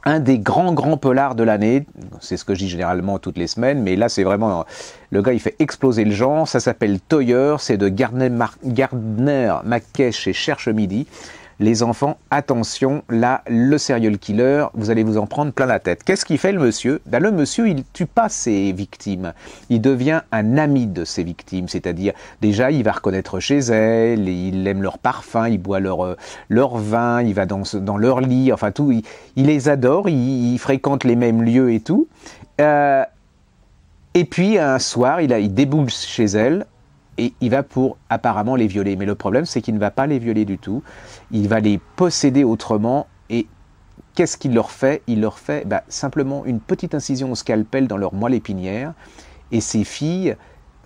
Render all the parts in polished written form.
un des grands polars de l'année. C'est ce que je dis généralement toutes les semaines, mais là c'est vraiment, le gars il fait exploser le genre. Ça s'appelle Toyeur, c'est de Gardner McKay chez Cherche Midi. Les enfants, attention, là, le serial killer, vous allez vous en prendre plein la tête. Qu'est-ce qu'il fait le monsieur? Ben, le monsieur, il tue pas ses victimes. Il devient un ami de ses victimes. C'est-à-dire, déjà, il va reconnaître chez elles, il aime leur parfum, il boit leur vin, il va dans leur lit, enfin tout. Il les adore, il fréquente les mêmes lieux et tout. Et puis, un soir, il déboule chez elle. Et il va pour apparemment les violer. Mais le problème, c'est qu'il ne va pas les violer du tout. Il va les posséder autrement. Et qu'est-ce qu'il leur fait? Il leur fait simplement une petite incision au scalpel dans leur moelle épinière. Et ces filles,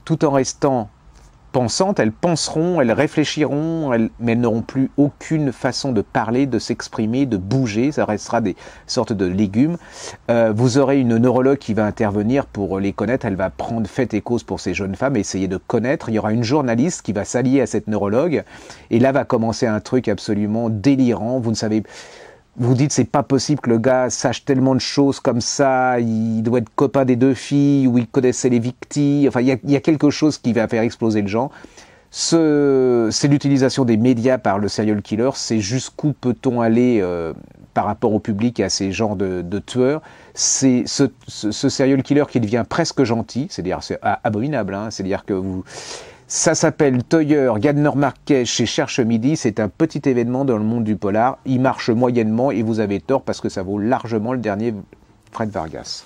tout en restant pensantes, elles penseront, elles réfléchiront, mais elles n'auront plus aucune façon de parler, de s'exprimer, de bouger. Ça restera des sortes de légumes. Vous aurez une neurologue qui va intervenir pour les connaître. Elle va prendre fait et cause pour ces jeunes femmes, essayer de connaître. Il y aura une journaliste qui va s'allier à cette neurologue. Et là va commencer un truc absolument délirant. Vous ne savez... Vous dites, c'est pas possible que le gars sache tellement de choses comme ça, il doit être copain des deux filles, ou il connaissait les victimes, enfin, il y a quelque chose qui va faire exploser le genre. C'est l'utilisation des médias par le serial killer, c'est jusqu'où peut-on aller par rapport au public et à ces genres de tueurs. C'est ce serial killer qui devient presque gentil, c'est-à-dire c'est abominable, hein, c'est-à-dire que vous... Ça s'appelle Toyeur, Gardner McKay chez Cherche Midi. C'est un petit événement dans le monde du polar. Il marche moyennement et vous avez tort parce que ça vaut largement le dernier Fred Vargas.